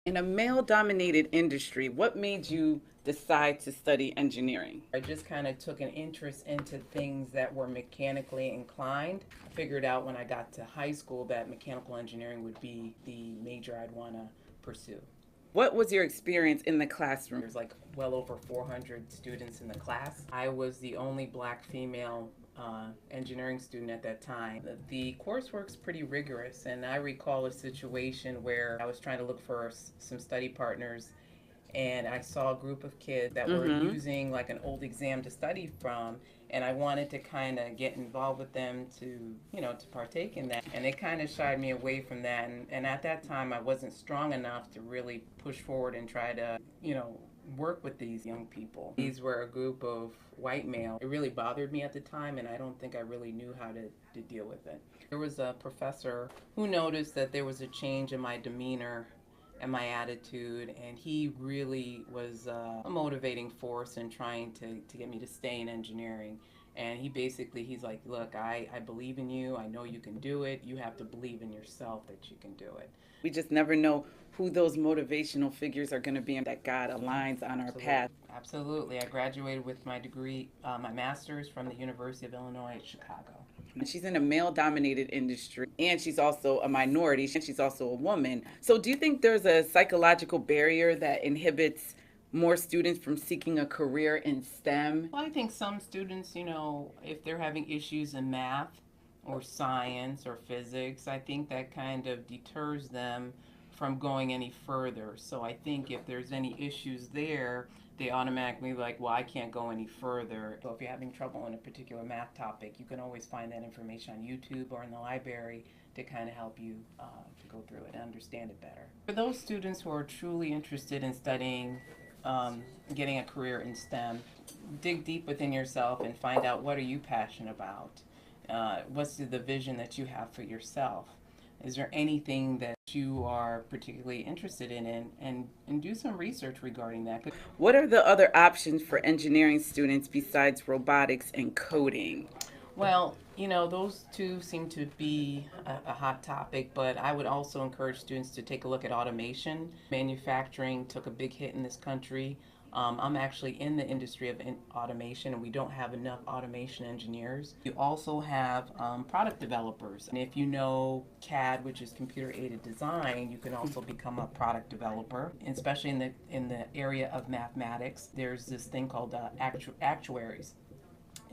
In a male-dominated industry, what made you decide to study engineering? I just kind of took an interest into things that were mechanically inclined. I figured out when I got to high school that mechanical engineering would be the major I'd want to pursue. What was your experience in the classroom? There's like well over 400 students in the class. I was the only black female engineering student at that time. The coursework's pretty rigorous, and I recall a situation where I was trying to look for some study partners, and I saw a group of kids that were using like an old exam to study from, and I wanted to kind of get involved with them to partake in that. And it kind of shied me away from that. And at that time, I wasn't strong enough to really push forward and try to work with these young people. These were a group of white male. It really bothered me at the time, and I don't think I really knew how to deal with it. There was a professor who noticed that there was a change in my demeanor and my attitude, and he really was a motivating force in trying to get me to stay in engineering. And he's like, look, I believe in you. I know you can do it. You have to believe in yourself that you can do it. We just never know who those motivational figures are going to be and that God aligns on our Absolutely. path. Absolutely. I graduated with my degree, my master's from the University of Illinois at Chicago. She's in a male-dominated industry, and she's also a minority, and she's also a woman. So do you think there's a psychological barrier that inhibits more students from seeking a career in STEM? Well, I think some students, if they're having issues in math or science or physics, I think that kind of deters them from going any further. So I think if there's any issues there, they automatically like, well, I can't go any further. So if you're having trouble in a particular math topic, you can always find that information on YouTube or in the library to kind of help you to go through it and understand it better. For those students who are truly interested in studying, getting a career in STEM, dig deep within yourself and find out what are you passionate about. What's the vision that you have for yourself? Is there anything that you are particularly interested in, and do some research regarding that. What are the other options for engineering students besides robotics and coding? Well, those two seem to be a hot topic, but I would also encourage students to take a look at automation. Manufacturing took a big hit in this country. I'm actually in the industry of automation, and we don't have enough automation engineers. You also have product developers. And if you know CAD, which is computer aided design, you can also become a product developer, especially in the area of mathematics. There's this thing called actuaries.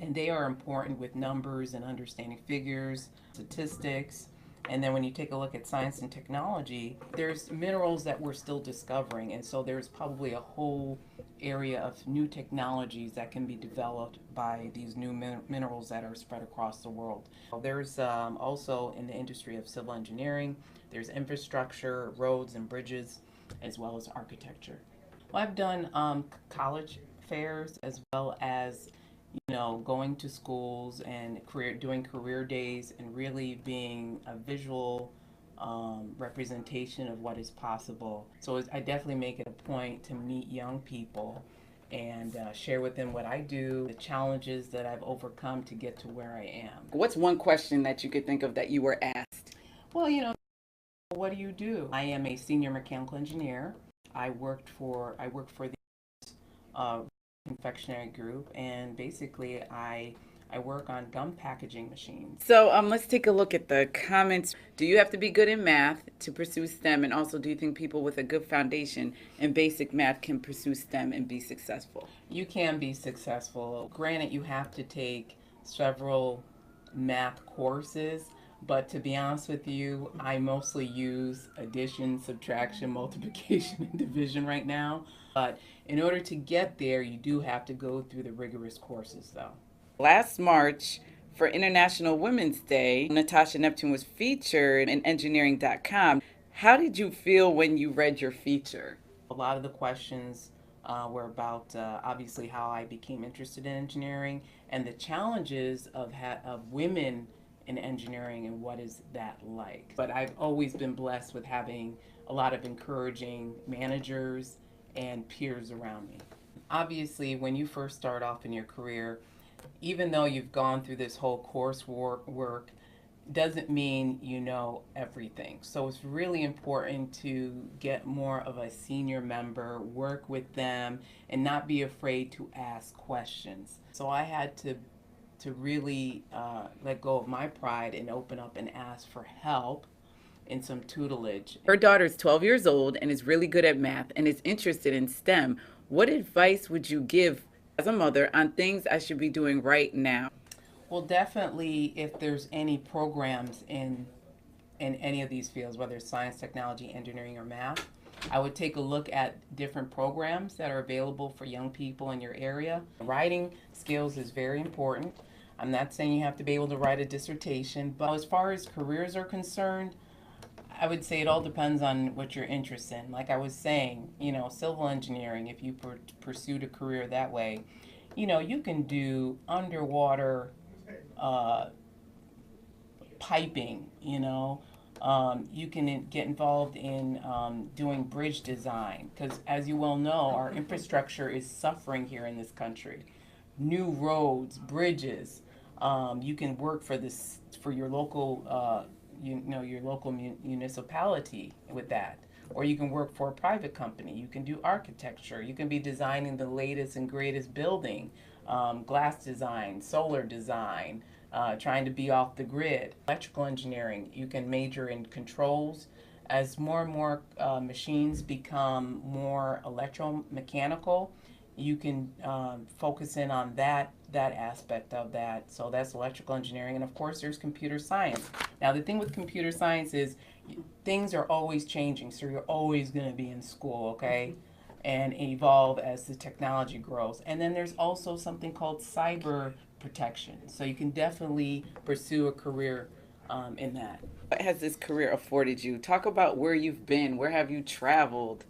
And they are important with numbers and understanding figures, statistics. And then when you take a look at science and technology, there's minerals that we're still discovering. And so there's probably a whole area of new technologies that can be developed by these new minerals that are spread across the world. There's also in the industry of civil engineering, there's infrastructure, roads and bridges, as well as architecture. Well, I've done college fairs as well as going to schools and doing career days and really being a visual representation of what is possible. So I definitely make it a point to meet young people and share with them what I do, the challenges that I've overcome to get to where I am. What's one question that you could think of that you were asked? Well, what do you do? I am a senior mechanical engineer. I work for the confectionery group, and basically I work on gum packaging machines. So let's take a look at the comments. Do you have to be good in math to pursue STEM? And also, do you think people with a good foundation in basic math can pursue STEM and be successful? You can be successful. Granted, you have to take several math courses, but to be honest with you, I mostly use addition, subtraction, multiplication, and division right now. But in order to get there, you do have to go through the rigorous courses, though. Last March, for International Women's Day, Natasha Neptune was featured in engineering.com. How did you feel when you read your feature? A lot of the questions were about obviously how I became interested in engineering and the challenges of women in engineering and what is that like. But I've always been blessed with having a lot of encouraging managers and peers around me. Obviously, when you first start off in your career, even though you've gone through this whole course work, doesn't mean you know everything. So it's really important to get more of a senior member, work with them, and not be afraid to ask questions. So I had to really let go of my pride and open up and ask for help in some tutelage. Her daughter's 12 years old and is really good at math and is interested in STEM. What advice would you give as a mother on things I should be doing right now? Well, definitely, if there's any programs in any of these fields, whether it's science, technology, engineering, or math, I would take a look at different programs that are available for young people in your area. Writing skills is very important. I'm not saying you have to be able to write a dissertation, but as far as careers are concerned, I would say it all depends on what you're interested in. Like I was saying, civil engineering, if you pursued a career that way, you can do underwater uh, piping, you can get involved in doing bridge design because, as you well know, our infrastructure is suffering here in this country. New roads, bridges. You can work for this for your local, your local municipality with that, or you can work for a private company. You can do architecture. You can be designing the latest and greatest building, glass design, solar design, trying to be off the grid. Electrical engineering, you can major in controls. As more and more machines become more electromechanical, you can focus in on that aspect of that. So that's electrical engineering, and of course there's computer science. Now the thing with computer science is things are always changing, so you're always going to be in school, okay? And evolve as the technology grows. And then there's also something called cyber protection. So you can definitely pursue a career in that. What has this career afforded you? Talk about where you've been. Where have you traveled?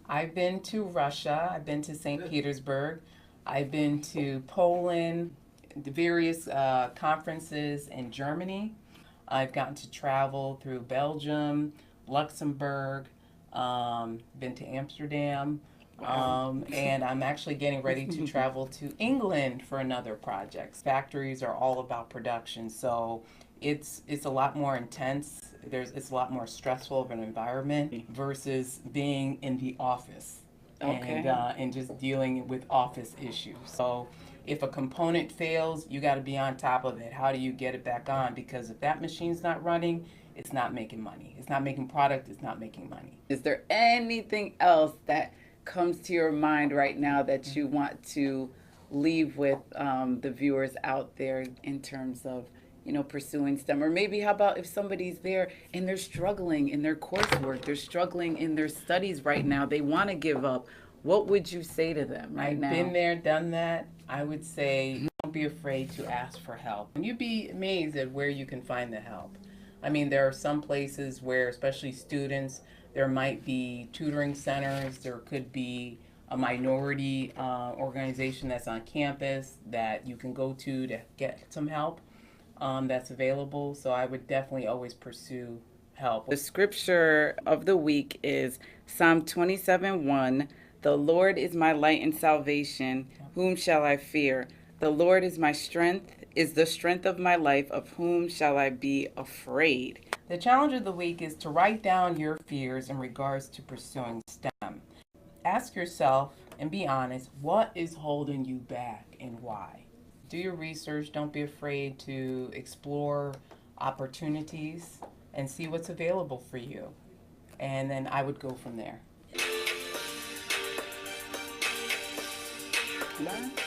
I've been to Russia. I've been to St. Petersburg. I've been to Poland, the various conferences in Germany. I've gotten to travel through Belgium, Luxembourg, been to Amsterdam, and I'm actually getting ready to travel to England for another project. Factories are all about production, so it's a lot more intense. It's a lot more stressful of an environment versus being in the office. Okay. And just dealing with office issues. So if a component fails, you got to be on top of it. How do you get it back on? Because if that machine's not running, it's not making money. It's not making product. It's not making money. Is there anything else that comes to your mind right now that you want to leave with the viewers out there in terms of pursuing STEM? Or maybe how about if somebody's there and they're struggling in their coursework, they're struggling in their studies right now, they want to give up. What would you say to them right now? I've been there, done that. I would say don't be afraid to ask for help. And you'd be amazed at where you can find the help. I mean, there are some places where, especially students, there might be tutoring centers, there could be a minority organization that's on campus that you can go to get some help. That's available. So I would definitely always pursue help. The scripture of the week is Psalm 27:1. The Lord is my light and salvation. Whom shall I fear? The Lord is my strength, is the strength of my life. Of whom shall I be afraid? The challenge of the week is to write down your fears in regards to pursuing STEM. Ask yourself and be honest, what is holding you back and why? Do your research. Don't be afraid to explore opportunities and see what's available for you. And then I would go from there. Bye.